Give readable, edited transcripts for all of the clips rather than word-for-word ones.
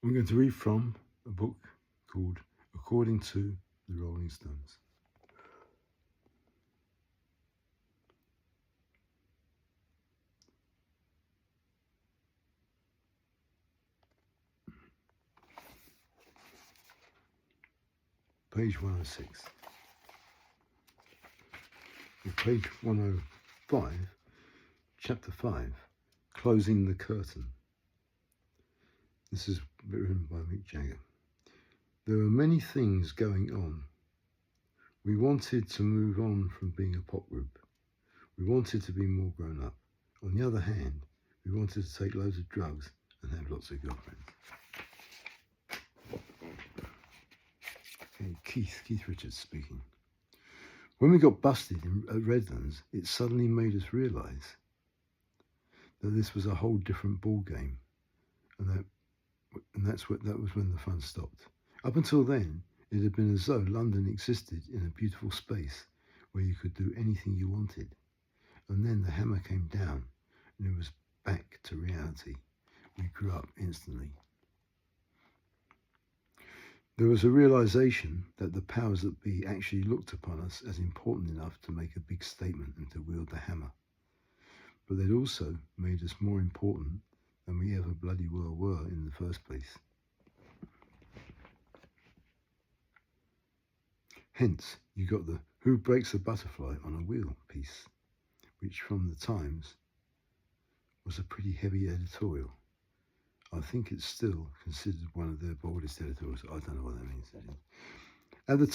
I'm going to read from a book called According to the Rolling Stones. Page 106. Page 105, Chapter 5, Closing the Curtain. This is written by Mick Jagger. There were many things going on. We wanted to move on from being a pop group. We wanted to be more grown up. On the other hand, we wanted to take loads of drugs and have lots of girlfriends. Okay, Keith Richards speaking. When we got busted at Redlands, it suddenly made us realise that this was a whole different ball game, and that was when the fun stopped. Up until then, it had been as though London existed in a beautiful space where you could do anything you wanted. And then the hammer came down, and it was back to reality. We grew up instantly. There was a realization that the powers that be actually looked upon us as important enough to make a big statement and to wield the hammer. But they'd also made us more important than we ever bloody well were in the first place. Hence, you got the Who Breaks a Butterfly on a Wheel piece, which from the Times was a pretty heavy editorial. I think it's still considered one of their boldest editorials. I don't know what that means. At the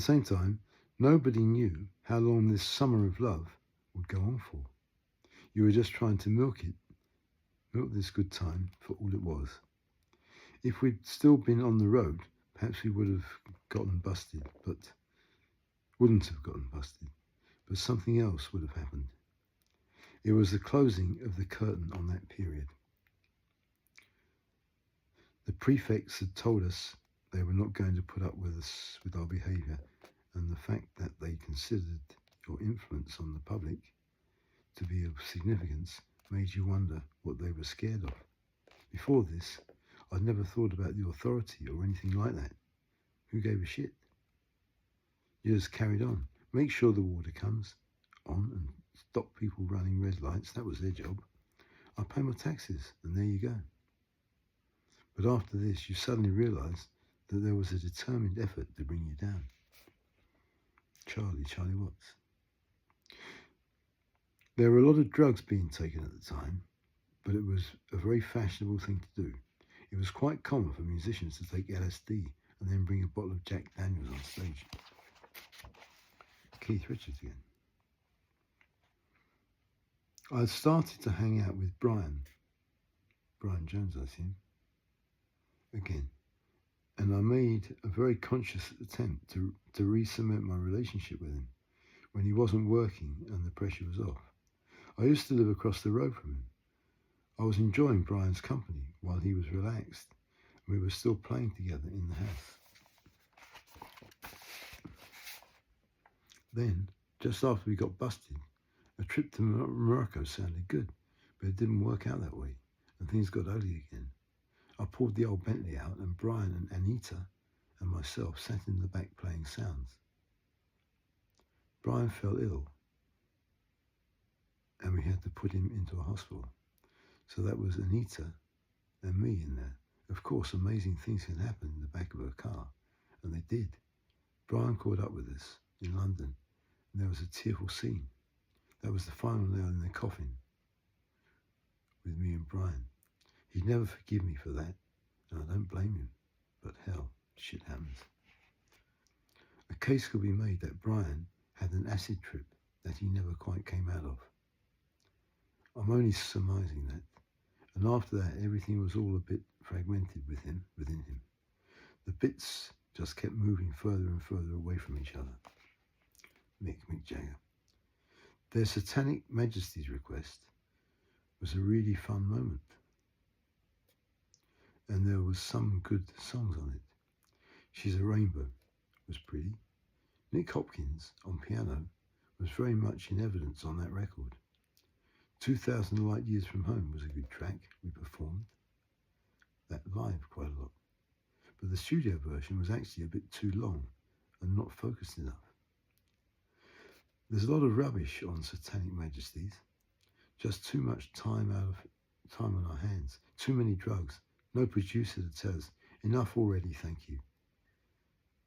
same time, nobody knew how long this summer of love would go on for. You were just trying to milk this good time for all it was. If we'd still been on the road, perhaps we wouldn't have gotten busted, but something else would have happened. It was the closing of the curtain on that period. The prefects had told us they were not going to put up with us, with our behaviour, and the fact that they considered your influence on the public to be of significance made you wonder what they were scared of. Before this, I'd never thought about the authority or anything like that. Who gave a shit? You just carried on. Make sure the water comes on and stop people running red lights. That was their job. I pay my taxes, and there you go. But after this, you suddenly realised that there was a determined effort to bring you down. Charlie Watts. There were a lot of drugs being taken at the time, but it was a very fashionable thing to do. It was quite common for musicians to take LSD and then bring a bottle of Jack Daniels on stage. Keith Richards again. I had started to hang out with Brian Jones, I assume, again, and I made a very conscious attempt to re-cement my relationship with him when he wasn't working and the pressure was off. I used to live across the road from him. I was enjoying Brian's company while he was relaxed, and we were still playing together in the house. Then, just after we got busted, a trip to Morocco sounded good, but it didn't work out that way, and things got ugly again. I pulled the old Bentley out, and Brian and Anita and myself sat in the back playing sounds. Brian fell ill, and we had to put him into a hospital. So that was Anita and me in there. Of course, amazing things can happen in the back of a car, and they did. Brian caught up with us in London, and there was a tearful scene. That was the final nail in the coffin with me and Brian. He'd never forgive me for that, and I don't blame him, but hell, shit happens. A case could be made that Brian had an acid trip that he never quite came out of. I'm only surmising that, and after that everything was all a bit fragmented within him. The bits just kept moving further and further away from each other. Mick Jagger. Their Satanic Majesty's request was a really fun moment, and there was some good songs on it. She's a Rainbow was pretty. Nick Hopkins on piano was very much in evidence on that record. 2,000 Light Years from Home was a good track we performed. that live quite a lot. But the studio version was actually a bit too long and not focused enough. There's a lot of rubbish on Satanic Majesties. Just too much time on our hands. Too many drugs. No producer to tell us, enough already, thank you.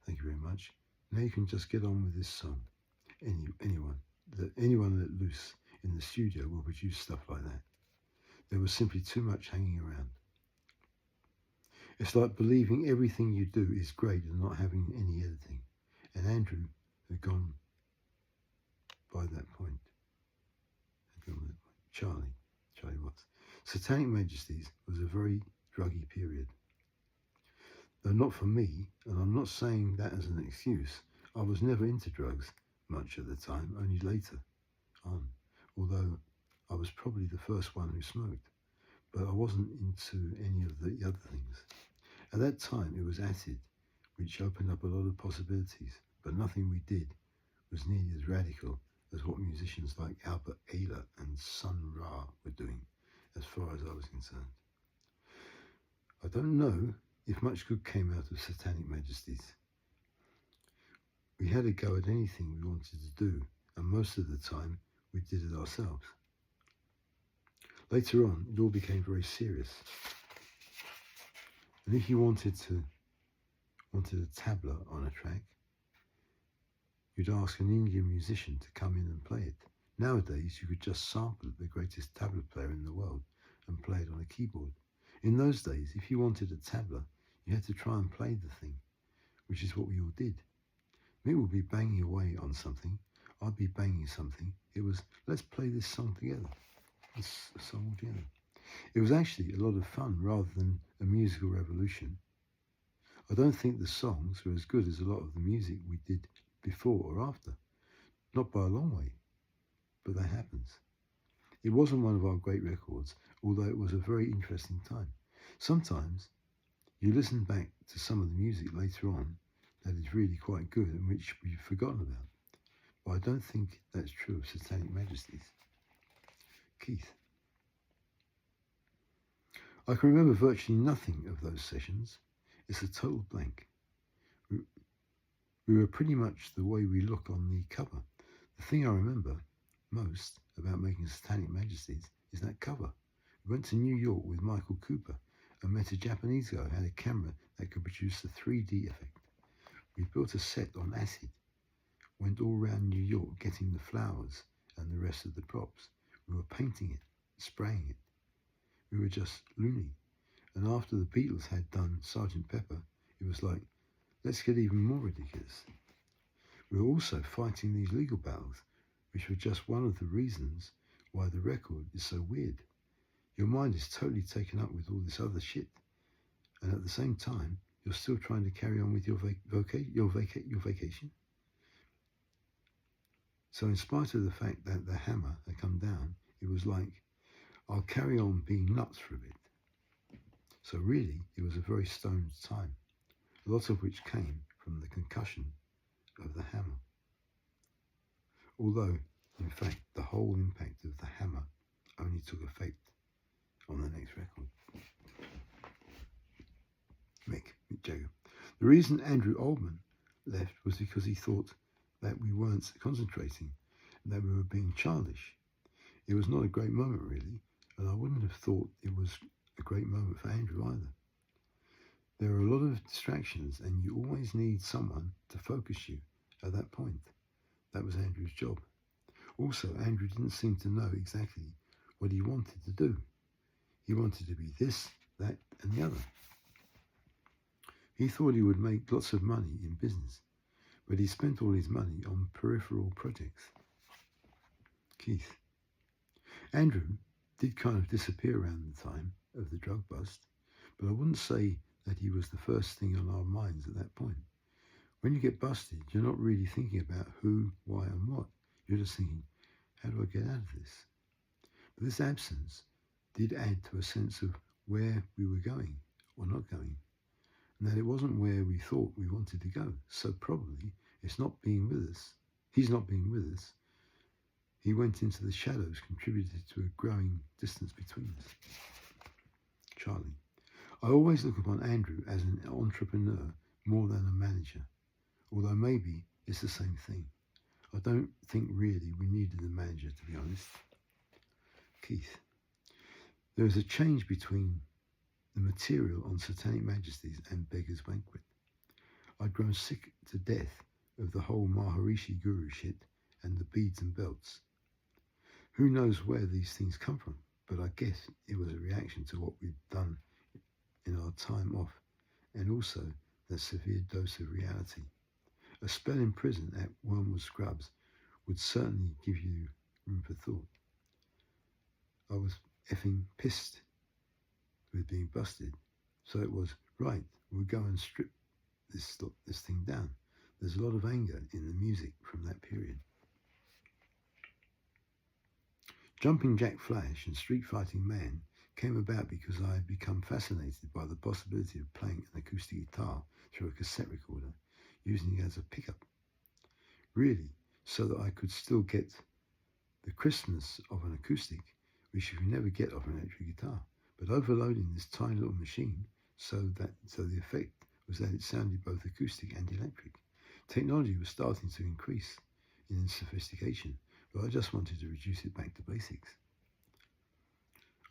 Thank you very much. Now you can just get on with this song. Anyone let loose in the studio will produce stuff like that. There was simply too much hanging around. It's like believing everything you do is great and not having any editing. And Andrew had gone by that point. Charlie Watts. Satanic Majesties was a very druggy period. Though not for me, and I'm not saying that as an excuse, I was never into drugs much at the time, only later on, although I was probably the first one who smoked, but I wasn't into any of the other things. At that time, it was acid, which opened up a lot of possibilities, but nothing we did was nearly as radical as what musicians like Albert Ayler and Sun Ra were doing, as far as I was concerned. I don't know if much good came out of Satanic Majesties. We had a go at anything we wanted to do, and most of the time we did it ourselves. Later on, it all became very serious. And if you wanted a tabla on a track, you'd ask an Indian musician to come in and play it. Nowadays, you could just sample the greatest tabla player in the world and play it on a keyboard. In those days, if you wanted a tabla, you had to try and play the thing, which is what we all did. Mick would be banging away on something, I'd be banging something. It was, let's play this song together. This song together. It was actually a lot of fun rather than a musical revolution. I don't think the songs were as good as a lot of the music we did before or after. Not by a long way, but that happens. It wasn't one of our great records, although it was a very interesting time. Sometimes you listen back to some of the music later on that is really quite good and which we've forgotten about. But I don't think that's true of Satanic Majesties. Keith. I can remember virtually nothing of those sessions. It's a total blank. We were pretty much the way we look on the cover. The thing I remember most about making Satanic Majesties is that cover. We went to New York with Michael Cooper and met a Japanese guy who had a camera that could produce a 3D effect. We built a set on acid, went all around New York getting the flowers and the rest of the props. We were painting it, spraying it. We were just loony. And after the Beatles had done Sgt. Pepper, it was like, let's get even more ridiculous. We were also fighting these legal battles, which were just one of the reasons why the record is so weird. Your mind is totally taken up with all this other shit, and at the same time, you're still trying to carry on with your vacation. So in spite of the fact that the hammer had come down, it was like, I'll carry on being nuts for a bit. So really, it was a very stoned time, a lot of which came from the concussion of the hammer. Although, in fact, the whole impact of the hammer only took effect on the next record. Mick Jagger. The reason Andrew Oldman left was because he thought that we weren't concentrating and that we were being childish. It was not a great moment, really, and I wouldn't have thought it was a great moment for Andrew either. There are a lot of distractions, and you always need someone to focus you at that point. That was Andrew's job. Also, Andrew didn't seem to know exactly what he wanted to do. He wanted to be this, that, and the other. He thought he would make lots of money in business, but he spent all his money on peripheral projects. Keith. Andrew did kind of disappear around the time of the drug bust, but I wouldn't say that he was the first thing on our minds at that point. When you get busted, you're not really thinking about who, why, and what. You're just thinking, how do I get out of this? But this absence did add to a sense of where we were going or not going, and that it wasn't where we thought we wanted to go. So probably it's not being with us. He's not being with us. He went into the shadows, contributed to a growing distance between us. Charlie. I always look upon Andrew as an entrepreneur more than a manager, although maybe it's the same thing. I don't think really we needed a manager, to be honest. Keith. There is a change between the material on Satanic Majesties and Beggar's Banquet. I'd grown sick to death of the whole Maharishi Guru shit and the beads and belts. Who knows where these things come from, but I guess it was a reaction to what we'd done in our time off, and also that severe dose of reality. A spell in prison at Wormwood Scrubs would certainly give you room for thought. I was effing pissed with being busted, so it was, right, we'll go and strip this thing down. There's a lot of anger in the music from that period. Jumping Jack Flash and Street Fighting Man came about because I had become fascinated by the possibility of playing an acoustic guitar through a cassette recorder, using it as a pickup. Really, so that I could still get the crispness of an acoustic, which you can never get off an electric guitar, but overloading this tiny little machine so the effect was that it sounded both acoustic and electric. Technology was starting to increase in sophistication, but I just wanted to reduce it back to basics.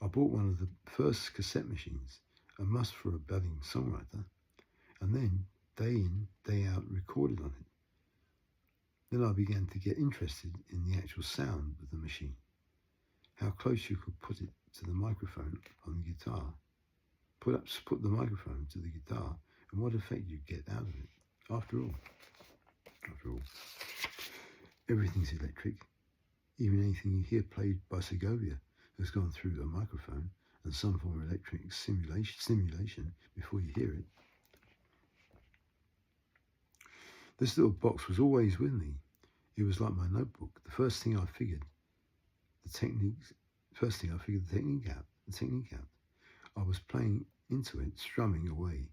I bought one of the first cassette machines, a must for a budding songwriter, and then day in, day out recorded on it. Then I began to get interested in the actual sound of the machine, how close you could put it to the microphone on the guitar, put the microphone to the guitar, and what effect you'd get out of it. After all, everything's electric. Even anything you hear played by Segovia has gone through a microphone and some form of electric stimulation before you hear it. This little box was always with me. It was like my notebook. The first thing I figured the technique out. I was playing into it, strumming away,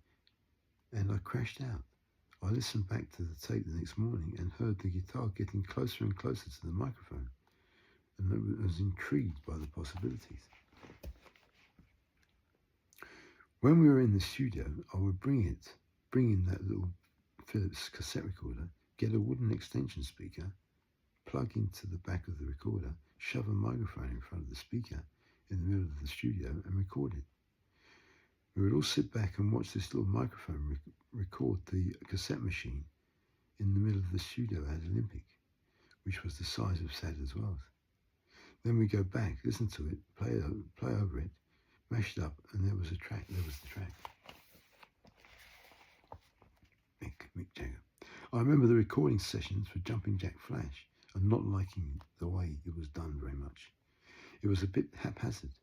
and I crashed out. I listened back to the tape the next morning and heard the guitar getting closer and closer to the microphone, and I was intrigued by the possibilities. When we were in the studio, I would bring in that little Philips cassette recorder, get a wooden extension speaker, plug into the back of the recorder, shove a microphone in front of the speaker in the middle of the studio and record it. We would all sit back and watch this little microphone record the cassette machine in the middle of the studio at Olympic, which was the size of Sadler's Wells. Then we go back, listen to it, play over it, mash it up, and there was the track. Mick Jagger. I remember the recording sessions for Jumping Jack Flash and not liking the way it was done very much. It was a bit haphazard,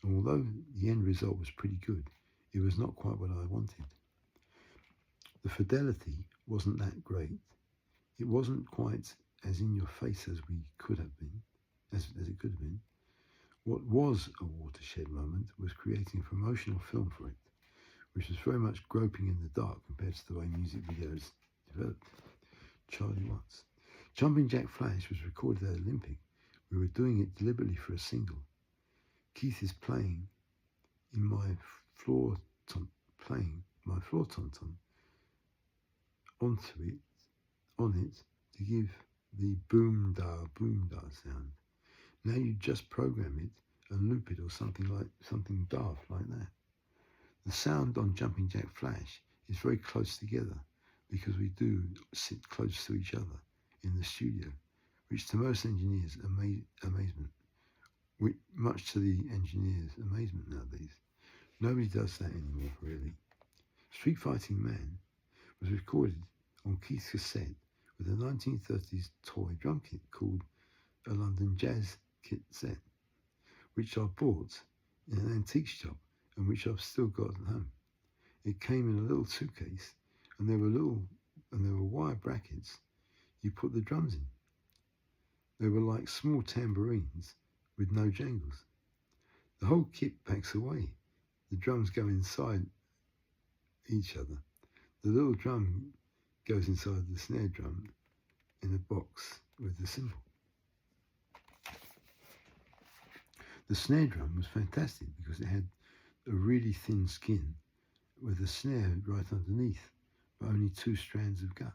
and although the end result was pretty good, it was not quite what I wanted. The fidelity wasn't that great. It wasn't quite as in your face as we could have been, as it could have been. What was a watershed moment was creating a promotional film for it, which was very much groping in the dark compared to the way music videos developed. Charlie Watts. Jumping Jack Flash was recorded at Olympic. We were doing it deliberately for a single. Keith is playing my floor tom on it to give the boom da sound. Now you just program it and loop it or something daft like that. The sound on Jumping Jack Flash is very close together because we do sit close to each other in the studio, which to most engineers amazement, much to the engineers' amazement nowadays. Nobody does that anymore, really. Street Fighting Man was recorded on Keith's cassette with a 1930s toy drum kit called a London Jazz Kit Set, which I bought in an antique shop and which I've still got at home. It came in a little suitcase, and there were wire brackets you put the drums in. They were like small tambourines with no jangles. The whole kit packs away. The drums go inside each other. The little drum goes inside the snare drum in a box with the cymbal. The snare drum was fantastic because it had a really thin skin with a snare right underneath, but only 2 strands of gut.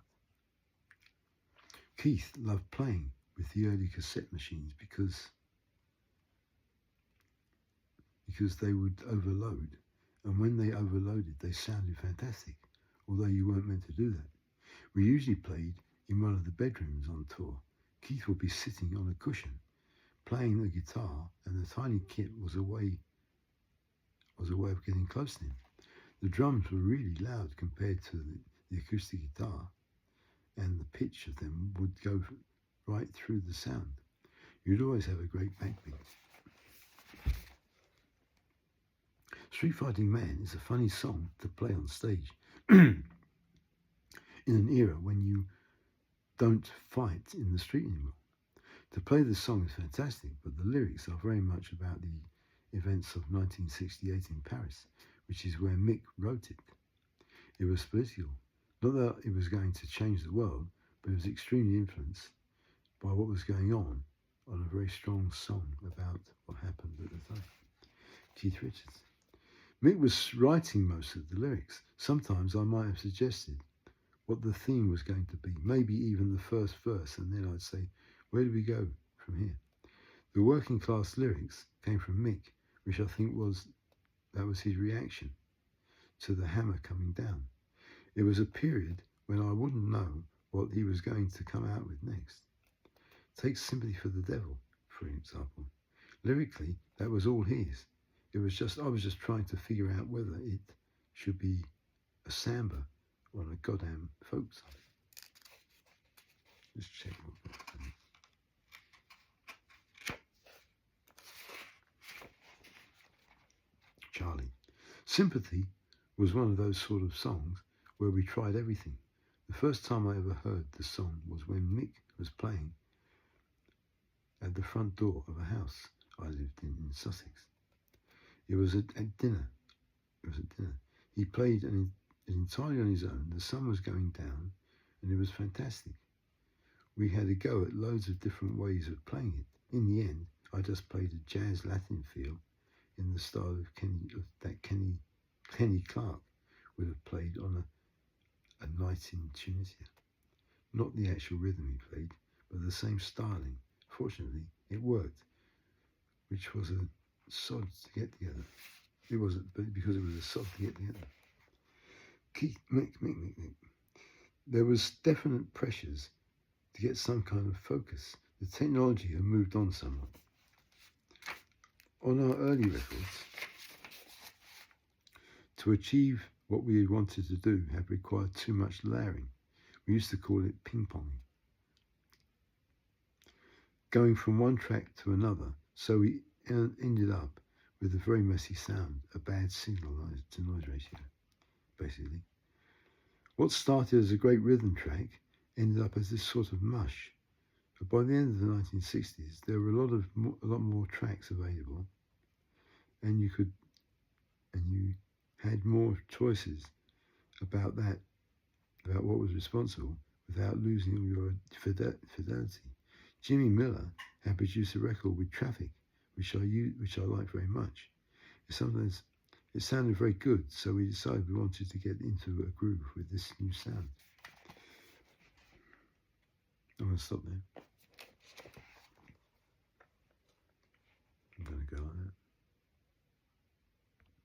Keith loved playing with the early cassette machines because they would overload, and when they overloaded they sounded fantastic, although you weren't meant to do that. We usually played in one of the bedrooms on tour. Keith would be sitting on a cushion playing the guitar, and the tiny kit was a way of getting close to him. The drums were really loud compared to the acoustic guitar, and the pitch of them would go right through the sound. You'd always have a great backbeat. Street Fighting Man is a funny song to play on stage in an era when you don't fight in the street anymore. To play this song is fantastic, but the lyrics are very much about the events of 1968 in Paris, which is where Mick wrote it. It was political. Not that it was going to change the world, but it was extremely influenced by what was going on a very strong song about what happened at the time. Keith Richards. Mick was writing most of the lyrics. Sometimes I might have suggested what the theme was going to be, maybe even the first verse, and then I'd say, where do we go from here? The working class lyrics came from Mick, which I think was his reaction to the hammer coming down. It was a period when I wouldn't know what he was going to come out with next. Take Sympathy for the Devil, for example. Lyrically, that was all his. I was just trying to figure out whether it should be a samba or a goddamn folk song. Let's check what that's done. Charlie. Sympathy was one of those sort of songs where we tried everything. The first time I ever heard the song was when Mick was playing at the front door of a house I lived in Sussex. It was at dinner. He played entirely on his own. The sun was going down, and it was fantastic. We had a go at loads of different ways of playing it. In the end, I just played a jazz Latin feel in the style of Kenny Clark would have played on a night in Tunisia. Not the actual rhythm he played, but the same styling. Fortunately, it worked, which was a sod to get together. It wasn't, but because it was a sod to get together. Mick. There was definite pressures to get some kind of focus. The technology had moved on somewhat. On our early records, to achieve what we had wanted to do had required too much layering. We used to call it ping-ponging. Going from one track to another, so we ended up with a very messy sound, a bad signal to noise ratio, basically. What started as a great rhythm track ended up as this sort of mush. But by the end of the 1960s, there were a lot more tracks available, and you had more choices about what was responsible without losing all your fidelity. Jimmy Miller had produced a record with Traffic, which I liked very much. It sounded very good, so we decided we wanted to get into a groove with this new sound. I'm going to stop there. I'm going to go like that.